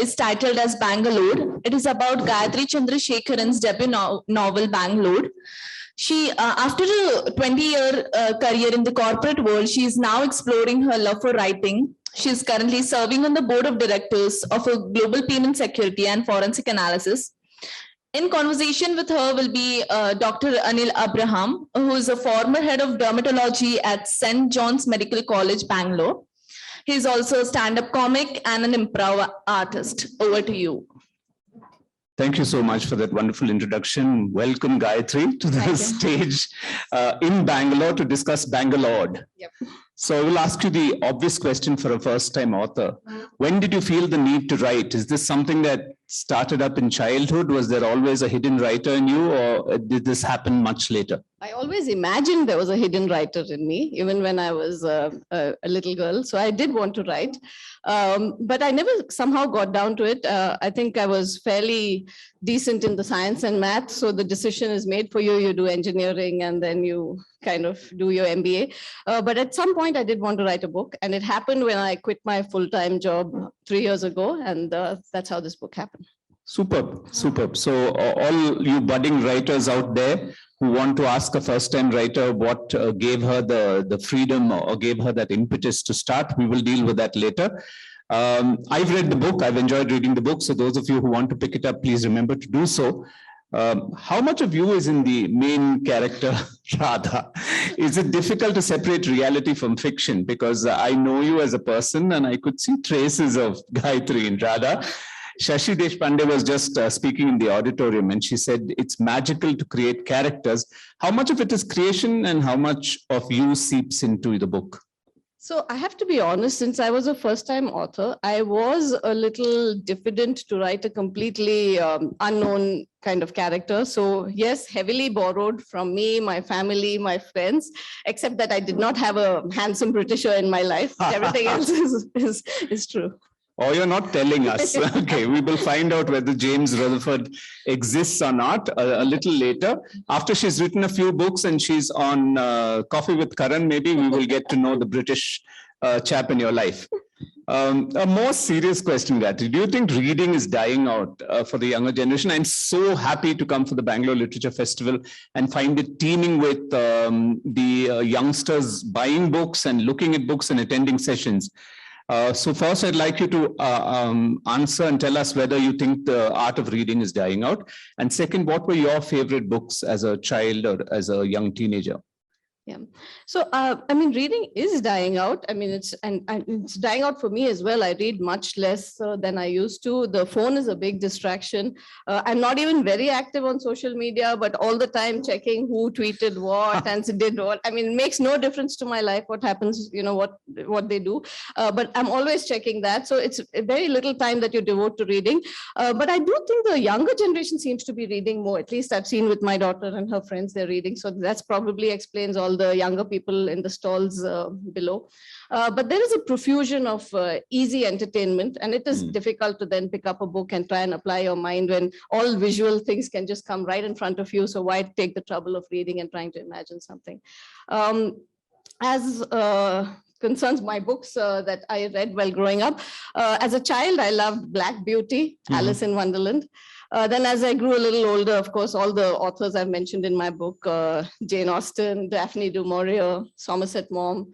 is titled as Bangalore. It is about Gayatri Chandrasekharan's debut novel, Bangalore. She, after a 20-year career in the corporate world, she is now exploring her love for writing. She is currently serving on the board of directors of a global payment security and forensic analysis. In conversation with her will be Dr. Anil Abraham, who is a former head of dermatology at St. John's Medical College, Bangalore. He is also a stand-up comic and an improv artist. Over to you. Thank you so much for that wonderful introduction. Welcome, Gayatri, to the stage in Bangalore to discuss Bangalore. Yep. So I will ask you the obvious question for a first-time author. When did you feel the need to write? Is this something that started up in childhood? Was there always a hidden writer in you, or did this happen much later? I always imagined there was a hidden writer in me, even when I was a little girl. So I did want to write, but I never somehow got down to it. I think I was fairly decent in the science and math. So the decision is made for you. You do engineering and then you kind of do your MBA. But at some point I did want to write a book, and it happened when I quit my full-time job 3 years ago. And that's how this book happened. Superb, superb. So all you budding writers out there who want to ask a first-time writer what gave her the freedom or gave her that impetus to start, we will deal with that later. I've read the book. I've enjoyed reading the book. So those of you who want to pick it up, please remember to do so. How much of you is in the main character, Radha? Is it difficult to separate reality from fiction? Because I know you as a person and I could see traces of Gayatri in Radha. Shashi Deshpande was just speaking in the auditorium, and she said it's magical to create characters. How much of it is creation and how much of you seeps into the book? So I have to be honest, since I was a first-time author, I was a little diffident to write a completely unknown kind of character. So yes, heavily borrowed from me, my family, my friends, except that I did not have a handsome Britisher in my life. Everything else is true. Oh, you're not telling us. Okay, we will find out whether James Rutherford exists or not a little later. After she's written a few books and she's on Coffee with Karan, maybe we will get to know the British chap in your life. A more serious question, Gayatri. Do you think reading is dying out for the younger generation? I'm so happy to come for the Bangalore Literature Festival and find it teeming with the youngsters buying books and looking at books and attending sessions. So first, I'd like you to answer and tell us whether you think the art of reading is dying out. And second, what were your favorite books as a child or as a young teenager? Yeah. So, I mean, reading is dying out. I mean, it's dying out for me as well. I read much less than I used to. The phone is a big distraction. I'm not even very active on social media, but all the time checking who tweeted what and did what. I mean, it makes no difference to my life, what happens, you know, what they do. But I'm always checking that. So it's very little time that you devote to reading. But I do think the younger generation seems to be reading more. At least I've seen with my daughter and her friends, they're reading. So that's probably explains all the younger people in the stalls below. But there is a profusion of easy entertainment, and it is difficult to then pick up a book and try and apply your mind when all visual things can just come right in front of you. So why take the trouble of reading and trying to imagine something? As concerns my books that I read while growing up, as a child, I loved Black Beauty, Alice in Wonderland. Then as I grew a little older, of course, all the authors I've mentioned in my book, Jane Austen, Daphne du Maurier, Somerset Maugham,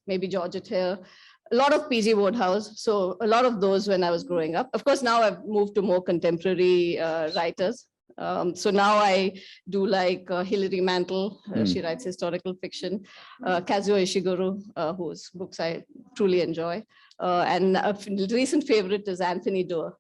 maybe Georgette Heyer, a lot of P.G. Wodehouse. So a lot of those when I was growing up. Of course, now I've moved to more contemporary writers. So now I do like Hilary Mantel. She writes historical fiction. Kazuo Ishiguro, whose books I truly enjoy. And a recent favorite is Anthony Doerr.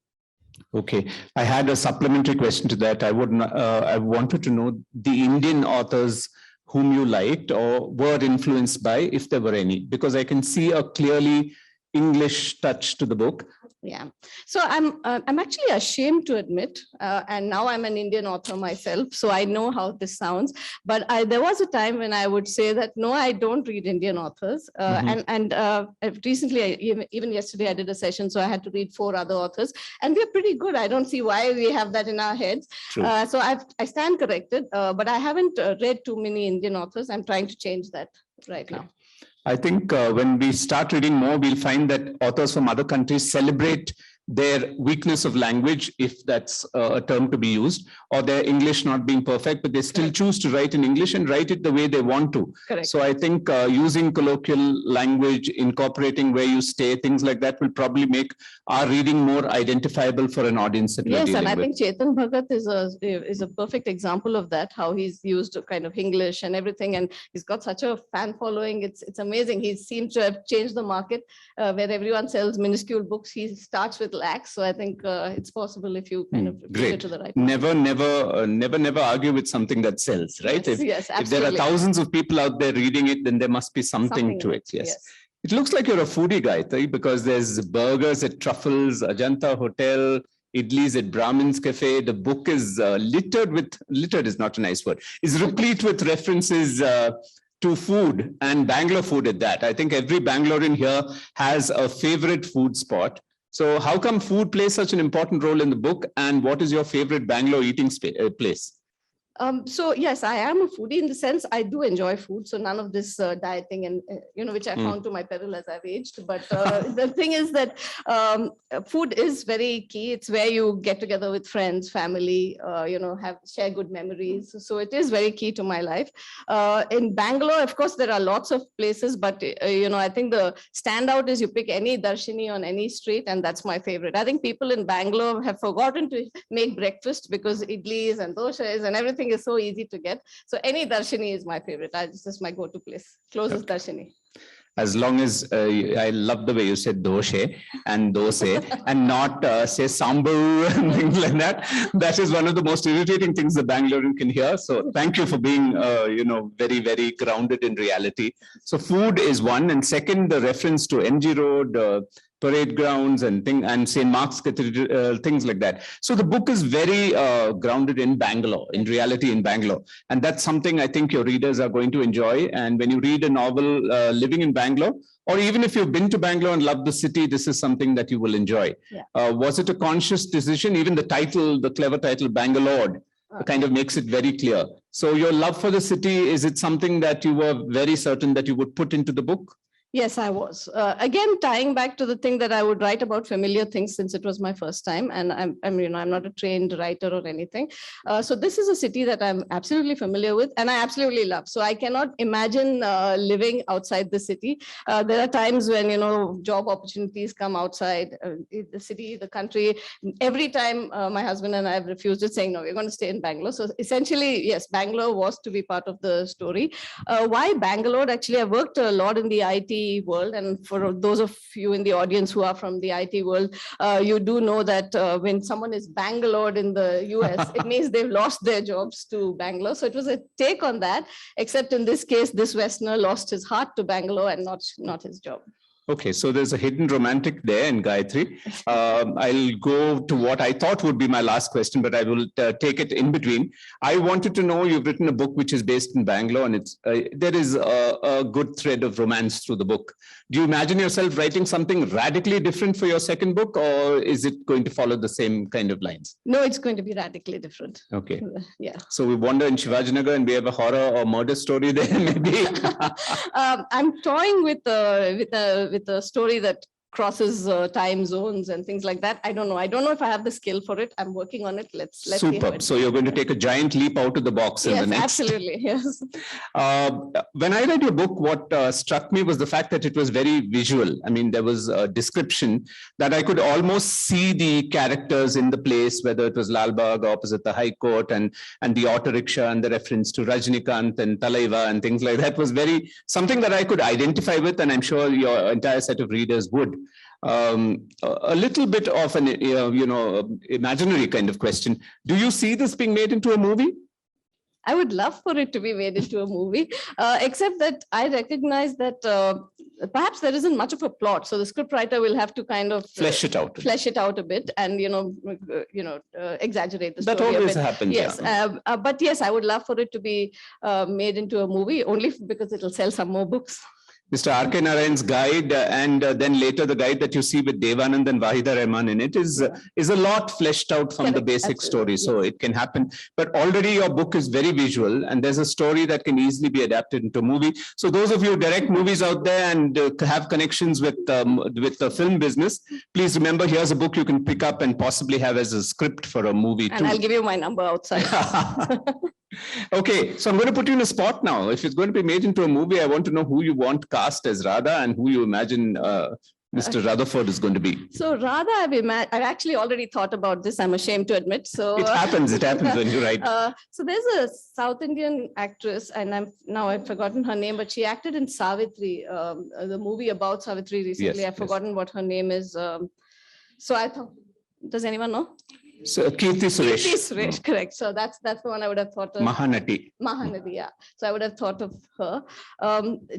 Okay, I had a supplementary question to that. I wanted to know the Indian authors whom you liked or were influenced by, if there were any, because I can see a clearly English touch to the book. Yeah, so I'm actually ashamed to admit, and now I'm an Indian author myself, so I know how this sounds. But there was a time when I would say that no, I don't read Indian authors. And recently, even yesterday, I did a session, so I had to read 4 other authors, and we're pretty good. I don't see why we have that in our heads. So I stand corrected, but I haven't read too many Indian authors. I'm trying to change that right now. I think when we start reading more, we'll find that authors from other countries celebrate their weakness of language, if that's a term to be used, or their English not being perfect, but they still choose to write in English and write it the way they want to. Correct. So I think using colloquial language, incorporating where you stay, things like that will probably make our reading more identifiable for an audience that we're Yes, and dealing I with. think Chetan Bhagat is a perfect example of that, how he's used kind of English and everything, and he's got such a fan following. It's amazing. He seems to have changed the market where everyone sells minuscule books. He starts with lakhs. So I think it's possible if you kind of give it to the right. Never argue with something that sells, right? Yes, yes, If there are absolutely. thousands of people out there reading it, then there must be something to it. Yes. It looks like you're a foodie guy, Gayatri, because there's burgers at Truffles, Ajanta Hotel, idlis at Brahmin's Cafe. The book is littered is not a nice word, is replete with references to food, and Bangalore food at that. I think every Bangalorean here has a favorite food spot. So how come food plays such an important role in the book, and what is your favorite Bangalore eating place? So yes, I am a foodie in the sense I do enjoy food. So none of this dieting and which I found to my peril as I've aged. But the thing is that food is very key. It's where you get together with friends, family, share good memories. So it is very key to my life. In Bangalore, of course, there are lots of places, but I think the standout is you pick any darshini on any street, and that's my favorite. I think people in Bangalore have forgotten to make breakfast because idlis and doshas and everything is so easy to get. So any darshini is my favorite. It's just my go-to place, closest darshini. As long as I love the way you said doshe and dose and not say sambar and things like that. That is one of the most irritating things the Bangalorean can hear. So thank you for being, very, very grounded in reality. So food is one. And second, the reference to MG Road, parade grounds and St. Mark's Cathedral, things like that. So the book is very grounded in Bangalore, in reality in Bangalore. And that's something I think your readers are going to enjoy. And when you read a novel living in Bangalore, or even if you've been to Bangalore and love the city, this is something that you will enjoy. Yeah. Was it a conscious decision? Even the title, the clever title, Bangalore, kind of makes it very clear. So your love for the city, is it something that you were very certain that you would put into the book? Yes, I was. Again, tying back to the thing that I would write about familiar things since it was my first time, and I'm not a trained writer or anything. So this is a city that I'm absolutely familiar with, and I absolutely love. So I cannot imagine living outside the city. There are times when job opportunities come outside the city, the country. Every time my husband and I have refused it, saying no, we're going to stay in Bangalore. So essentially, yes, Bangalore was to be part of the story. Why Bangalore? Actually, I worked a lot in the IT world, and for those of you in the audience who are from the IT world, you do know that when someone is Bangalored in the US, it means they've lost their jobs to Bangalore. So it was a take on that, except in this case, this Westerner lost his heart to Bangalore and not his job. Okay, so there's a hidden romantic there in Gayatri. I'll go to what I thought would be my last question, but I will take it in between. I wanted to know, you've written a book which is based in Bangalore, and there is a good thread of romance through the book. Do you imagine yourself writing something radically different for your second book, or is it going to follow the same kind of lines? No, it's going to be radically different. Okay. Yeah. So we wander in Shivajinagar and we have a horror or murder story there, maybe. I'm toying with a story that crosses time zones and things like that. I don't know. I don't know if I have the skill for it. I'm working on it. Let's see. Superb. So you're going to take a giant leap out of the box in the next. Absolutely. Yes. When I read your book, what struck me was the fact that it was very visual. I mean, there was a description that I could almost see the characters in the place, whether it was Lalbagh opposite the High Court and the auto rickshaw and the reference to Rajnikant and Talaiva and things like that was very something that I could identify with, and I'm sure your entire set of readers would. A little bit of an imaginary kind of question. Do you see this being made into a movie? I would love for it to be made into a movie, except that I recognize that perhaps there isn't much of a plot. So the scriptwriter will have to kind of flesh it out a bit and, exaggerate the story. That always a bit. happens. Yes. Yeah. But yes, I would love for it to be made into a movie only because it'll sell some more books. Mr. R.K. Narayan's guide and then later the guide that you see with Devanand and Wahida Rahman in it is a lot fleshed out from the Correct, basic absolutely, story. So it can happen. But already your book is very visual and there's a story that can easily be adapted into a movie. So those of you who direct movies out there and have connections with the film business, please remember here's a book you can pick up and possibly have as a script for a movie And too. I'll give you my number outside. Okay, so I'm going to put you in a spot now. If it's going to be made into a movie, I want to know who you want cast as Radha and who you imagine Mr. Rutherford is going to be. So Radha, I've actually already thought about this. I'm ashamed to admit. So It happens when you write. So there's a South Indian actress, and I've forgotten her name, but she acted in Savitri, the movie about Savitri recently. Yes, I've forgotten what her name is. So I thought, does anyone know? So Kirti Suresh. Kirti Suresh, correct. So that's the one I would have thought of. Mahanati. Mahanadi, yeah. So I would have thought of her.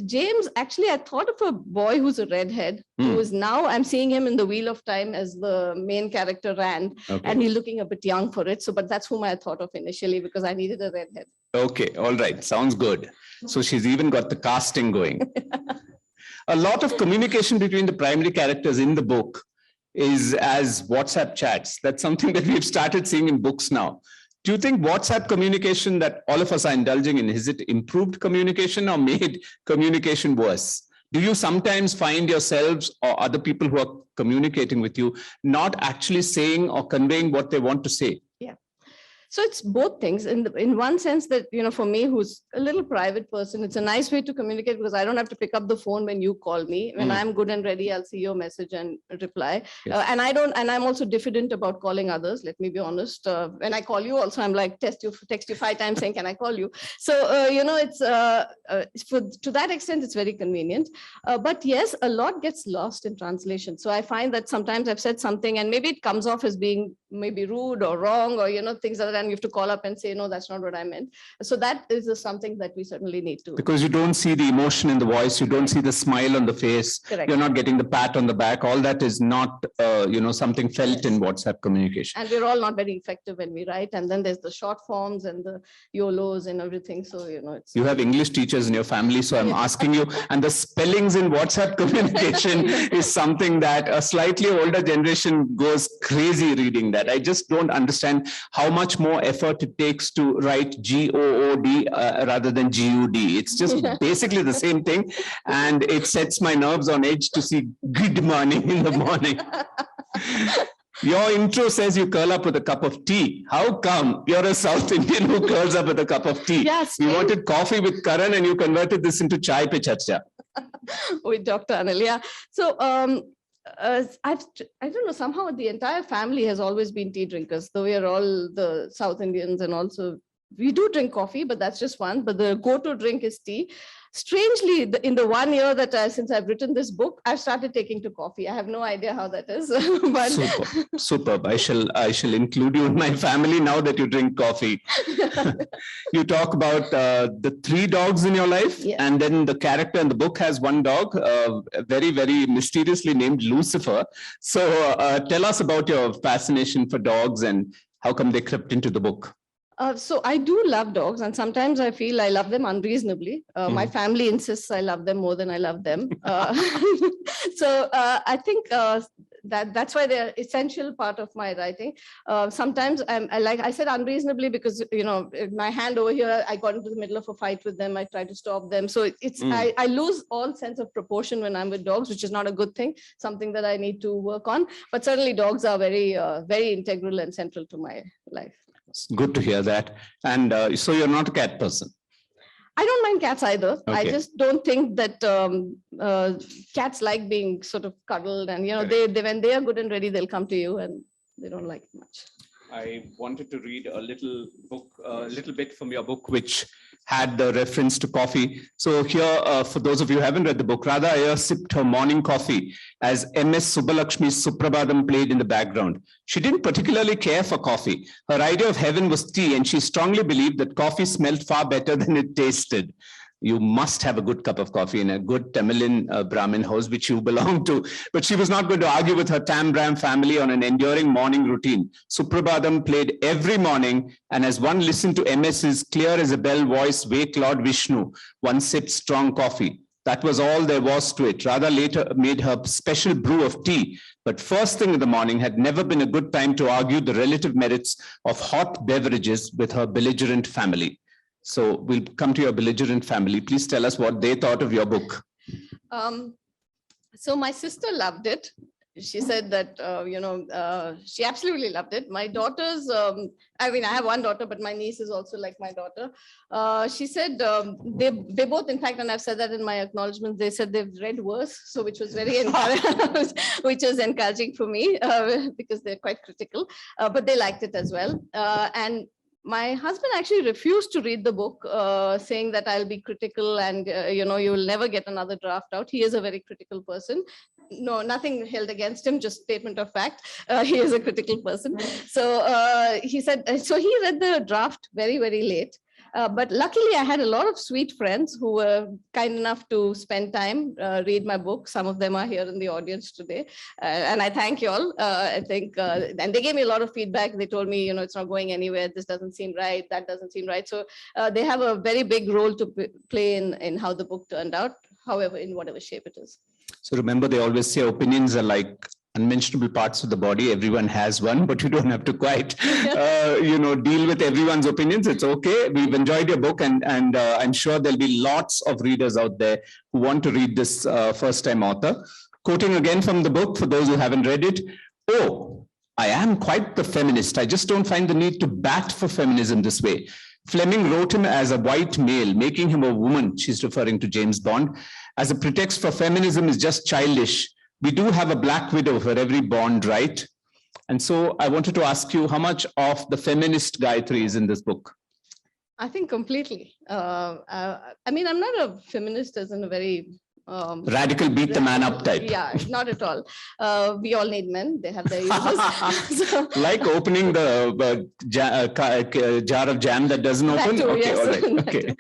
James, actually, I thought of a boy who's a redhead, who is now, I'm seeing him in the Wheel of Time as the main character Rand, Okay. and he's looking a bit young for it. So, but that's whom I thought of initially because I needed a redhead. Okay, all right. Sounds good. So she's even got the casting going. A lot of communication between the primary characters in the book is as WhatsApp chats. That's something that we've started seeing in books now. Do you think WhatsApp communication that all of us are indulging in, is it improved communication or made communication worse? Do you sometimes find yourselves or other people who are communicating with you not actually saying or conveying what they want to say? So it's both things in one sense that, for me, who's a little private person, it's a nice way to communicate because I don't have to pick up the phone when you call me. When I'm good and ready, I'll see your message and reply. Yes. And I'm also diffident about calling others. Let me be honest. When I call you also, I'm like, text you 5 times saying, can I call you? So, it's to that extent, it's very convenient. But yes, a lot gets lost in translation. So I find that sometimes I've said something and maybe it comes off as being maybe rude or wrong or, things like that. And you have to call up and say, no, that's not what I meant. So that is something that we certainly need to. Because you don't see the emotion in the voice, you don't see the smile on the face, Correct. you're not getting the pat on the back. All that is not, something felt in WhatsApp communication. And we're all not very effective when we write. And then there's the short forms and the YOLOs and everything. So, it's. You have English teachers in your family, so I'm asking you, and the spellings in WhatsApp communication is something that a slightly older generation goes crazy reading that. I just don't understand how much more effort it takes to write GOOD rather than GUD. It's just basically the same thing. And it sets my nerves on edge to see good morning in the morning. Your intro says you curl up with a cup of tea. How come you're a South Indian who curls up with a cup of tea? Yes. You wanted coffee with Karan and you converted this into chai pe charcha. With Dr. Anil, yeah. So I don't know, somehow the entire family has always been tea drinkers, though we are all the South Indians and also we do drink coffee, but that's just one. But the go-to drink is tea. Strangely, in the 1 year that since I've written this book, I've started taking to coffee. I have no idea how that is. But Superb. I shall include you in my family now that you drink coffee. You talk about the 3 dogs in your life, Yeah. and then the character in the book has 1 dog, very, very mysteriously named Lucifer. So tell us about your fascination for dogs and how come they crept into the book. So I do love dogs, and sometimes I feel I love them unreasonably. My family insists I love them more than I love them. So I think that's why they're essential part of my writing. Sometimes I said unreasonably because my hand over here, I got into the middle of a fight with them. I try to stop them. So I lose all sense of proportion when I'm with dogs, which is not a good thing. Something that I need to work on. But certainly dogs are very very integral and central to my life. It's good to hear that. And so you're not a cat person. I don't mind cats either. I Okay. just don't think that cats like being sort of cuddled, and they when they are good and ready, they'll come to you, and they don't like it much. I wanted to read a little bit from your book, which had the reference to coffee. So here, for those of you who haven't read the book, Radha Iyer sipped her morning coffee as MS Subbulakshmi's Suprabhadam played in the background. She didn't particularly care for coffee. Her idea of heaven was tea, and she strongly believed that coffee smelled far better than it tasted. You must have a good cup of coffee in a good Tamilian Brahmin house, which you belong to. But she was not going to argue with her Tambram family on an enduring morning routine. Suprabhadam played every morning, and as one listened to MS's clear as a bell voice, Wake Lord Vishnu, one sipped strong coffee. That was all there was to it. Radha later made her special brew of tea, but first thing in the morning had never been a good time to argue the relative merits of hot beverages with her belligerent family. So we'll come to your belligerent family. Please tell us what they thought of your book. So my sister loved it. She said that, she absolutely loved it. My daughters, I mean, I have one daughter, but my niece is also like my daughter. She said they both, in fact, and I've said that in my acknowledgements, they said they've read worse, so which was very encouraging, which was encouraging for me because they're quite critical, but they liked it as well. And my husband actually refused to read the book, saying that I'll be critical and, you will never get another draft out. He is a very critical person. No, nothing held against him, just statement of fact. He is a critical person. So he said, so he read the draft very, very late. But luckily, I had a lot of sweet friends who were kind enough to spend time, read my book. Some of them are here in the audience today. And I thank you all. I think, and they gave me a lot of feedback. They told me, it's not going anywhere. This doesn't seem right. That doesn't seem right. So they have a very big role to play in how the book turned out, however, in whatever shape it is. So remember, they always say opinions are like unmentionable parts of the body. Everyone has one, but you don't have to quite, deal with everyone's opinions. It's okay. We've enjoyed your book, and I'm sure there'll be lots of readers out there who want to read this first-time author. Quoting again from the book, for those who haven't read it, "Oh, I am quite the feminist. I just don't find the need to bat for feminism this way. Fleming wrote him as a white male, making him a woman," she's referring to James Bond, "as a pretext for feminism is just childish. We do have a black widow for every Bond, right?" And so I wanted to ask you, how much of the feminist Gayatri is in this book? I think completely. I mean, I'm not a feminist as in a very Radical beat the man up type. Yeah, not at all. We all need men. They have their uses. So, like opening the jar of jam that doesn't open? Too, okay, yes, all right. Okay.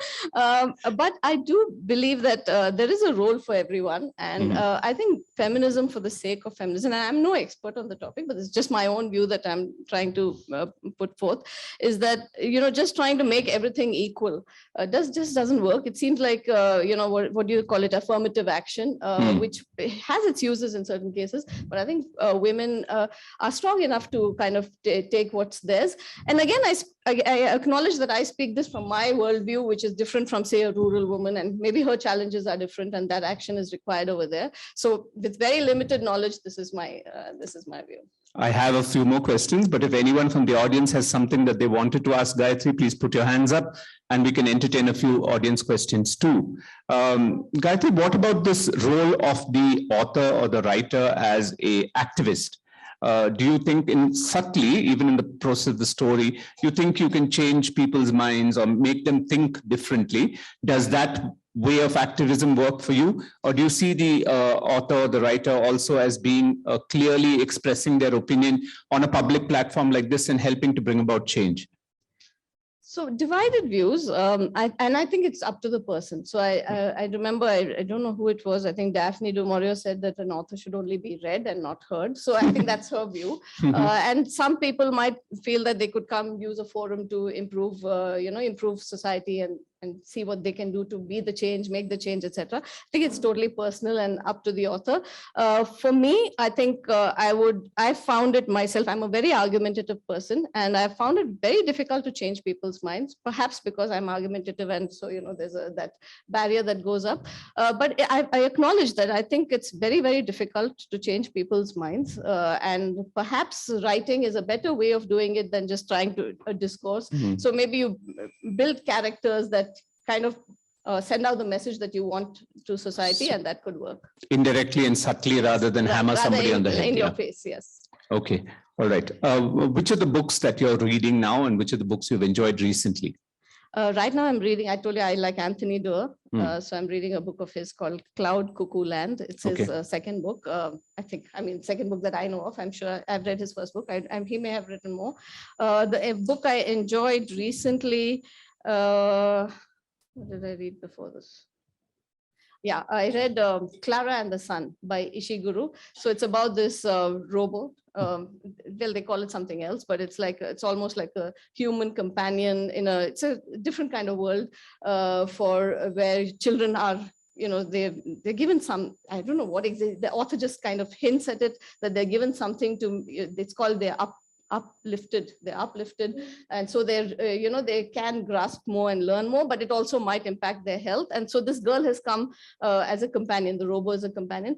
But I do believe that there is a role for everyone. And I think feminism for the sake of feminism, and I'm no expert on the topic, but it's just my own view that I'm trying to put forth, is that, just trying to make everything equal just doesn't work. It seems like, what do you call it? Affirmative action, which has its uses in certain cases, but I think women are strong enough to kind of take what's theirs. And again, I acknowledge that I speak this from my worldview, which is different from, say, a rural woman, and maybe her challenges are different, and that action is required over there. So, with very limited knowledge, this is my view. I have a few more questions, but if anyone from the audience has something that they wanted to ask Gayatri, please put your hands up and we can entertain a few audience questions too. Gayatri, what about this role of the author or the writer as an activist? Do you think subtly, even in the process of the story, you think you can change people's minds or make them think differently? Does that way of activism work for you? Or do you see the author or the writer also as being clearly expressing their opinion on a public platform like this and helping to bring about change? So divided views, and I think it's up to the person. So I remember, I don't know who it was. I think Daphne du Maurier said that an author should only be read and not heard. So I think that's her view. And some people might feel that they could come use a forum to improve, improve society and see what they can do to be the change, make the change, etc. I think it's totally personal and up to the author. For me, I think I found it myself. I'm a very argumentative person, and I found it very difficult to change people's minds, perhaps because I'm argumentative, and so, there's that barrier that goes up. But I acknowledge that I think it's very, very difficult to change people's minds. And perhaps writing is a better way of doing it than just trying to discourse. So maybe you build characters that kind of send out the message that you want to society, and that could work. Indirectly and subtly rather than hammer somebody on the head. In your face, yes. Okay, all right. Which are the books that you're reading now and which are the books you've enjoyed recently? Right now I'm reading, I told you I like Anthony Doerr. So I'm reading a book of his called Cloud Cuckoo Land. It's his second book. Second book that I know of. I'm sure I've read his first book. He may have written more. The book I enjoyed recently, what did I read before this? Yeah, I read Clara and the Sun by Ishiguro. So it's about this robot. Well, they call it something else, but it's almost like a human companion it's a different kind of world for where children are they're given some, I don't know what exactly, the author just kind of hints at it, that they're given something to, it's called they're uplifted, and so they're they can grasp more and learn more, but it also might impact their health. And so this girl has come as a companion, the robo is a companion,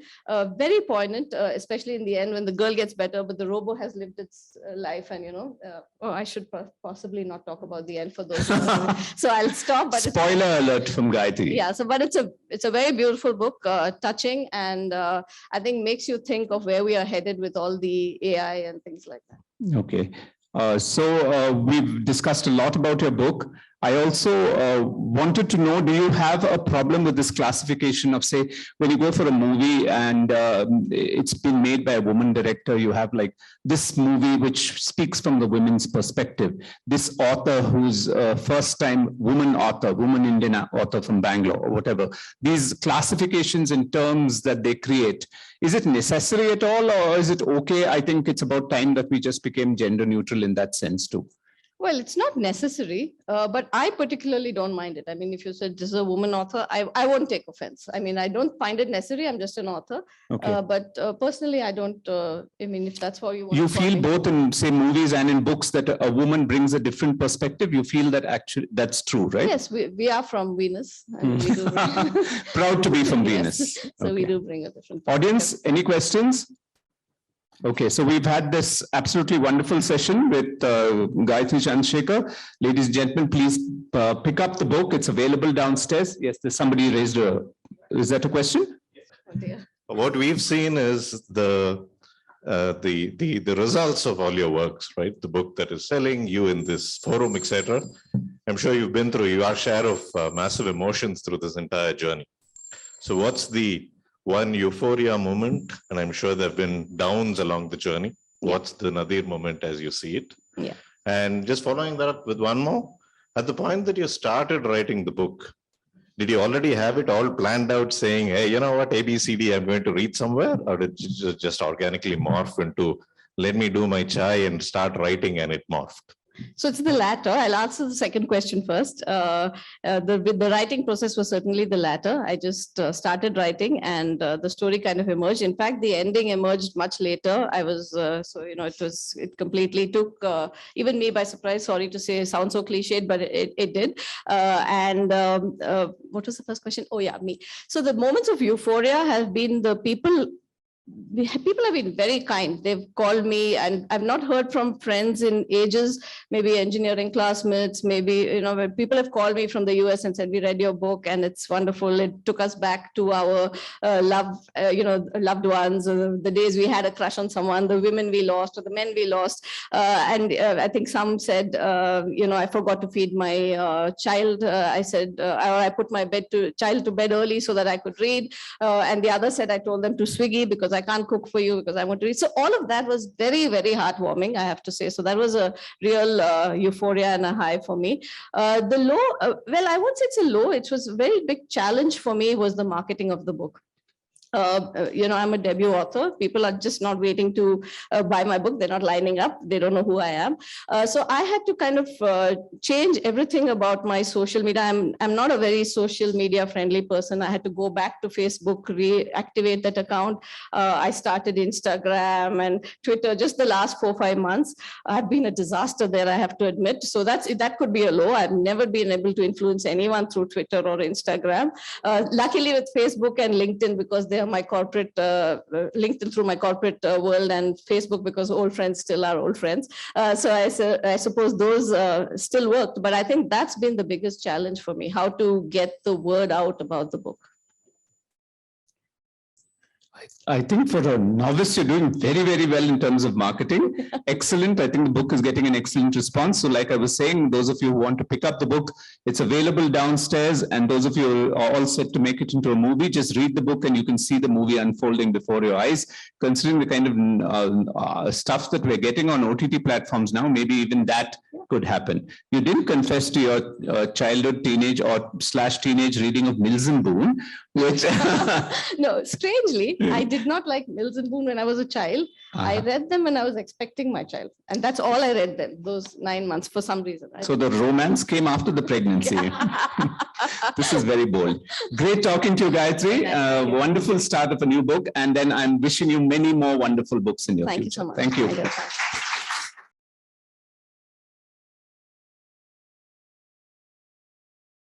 very poignant, especially in the end when the girl gets better, but the robo has lived its life. And I should possibly not talk about the end for those so I'll stop. But spoiler alert from Gayatri. Yeah, so but it's a very beautiful book, touching, and I think makes you think of where we are headed with all the AI and things like that. Okay, so we've discussed a lot about your book. I also wanted to know, do you have a problem with this classification of, say, when you go for a movie and it's been made by a woman director, you have like this movie which speaks from the women's perspective, this author who's first time woman author, woman Indian author from Bangalore or whatever, these classifications and terms that they create, is it necessary at all, or is it okay? I think it's about time that we just became gender neutral in that sense too. Well, it's not necessary, but I particularly don't mind it. I mean, if you said this is a woman author, I won't take offense. I mean, I don't find it necessary. I'm just an author. Okay. But personally, I don't, I mean, if that's how you want You to call feel me. both in, say, movies and in books that a woman brings a different perspective. You feel that actually that's true, right? Yes, we are from Venus. And we do Proud to be from Yes. Venus. So we Okay. do bring a different Audience, any questions? Okay, so we've had this absolutely wonderful session with Gayatri Chandrasekhar. Ladies and gentlemen, please pick up the book. It's available downstairs. Yes, there's somebody raised a, is that a question? perspective. What we've seen is the results of all your works, right? The book that is selling, you in this forum, etc. I'm sure you've been through your share of massive emotions through this entire journey. So what's the one euphoria moment? And I'm sure there have been downs along the journey. Yeah. What's the nadir moment as you see it? Yeah. And just following that up with one more, at the point that you started writing the book, did you already have it all planned out saying, hey, you know what, ABCD, I'm going to read somewhere? Or did you just organically morph into, let me do my chai and start writing, and it morphed? So it's the latter. I'll answer the second question first. The writing process was certainly the latter. I just started writing, and the story kind of emerged. In fact, the ending emerged much later. I was, it completely took even me by surprise. Sorry to say, sounds so cliched, but it did. What was the first question? Oh yeah, me. So the moments of euphoria have been the people have been very kind. They've called me, and I've not heard from friends in ages, maybe engineering classmates, maybe, where people have called me from the US and said, we read your book and it's wonderful. It took us back to our loved ones, the days we had a crush on someone, the women we lost or the men we lost. I think some said, I forgot to feed my child. I said, I put my child to bed early so that I could read. And the other said, I told them to Swiggy because I can't cook for you because I want to read. So all of that was very, very heartwarming, I have to say. So that was a real euphoria and a high for me. The low, well, I won't say it's a low. It was a very big challenge for me was the marketing of the book. I'm a debut author. People are just not waiting to buy my book. They're not lining up. They don't know who I am. So I had to kind of change everything about my social media. I'm not a very social media friendly person. I had to go back to Facebook, reactivate that account. I started Instagram and Twitter just the last 4 or 5 months. I've been a disaster there, I have to admit. So that could be a low. I've never been able to influence anyone through Twitter or Instagram. Luckily with Facebook and LinkedIn, because they are my corporate, LinkedIn through my corporate world, and Facebook because old friends still are old friends. So I suppose those still worked, but I think that's been the biggest challenge for me, how to get the word out about the book. I think for a novice, you're doing very, very well in terms of marketing. Excellent. I think the book is getting an excellent response. So like I was saying, those of you who want to pick up the book, it's available downstairs. And those of you who are all set to make it into a movie, just read the book and you can see the movie unfolding before your eyes. Considering the kind of stuff that we're getting on OTT platforms now, maybe even that could happen. You didn't confess to your childhood, teenage or /teenage reading of Mills and Boon. Which No, strangely, I did not like Mills and Boon when I was a child. I read them when I was expecting my child. And that's all I read them, those 9 months for some reason. So the romance came after the pregnancy. This is very bold. Great talking to you, Gayatri. Wonderful start of a new book. And then I'm wishing you many more wonderful books in your Thank you future. so much. Thank you. Thank you.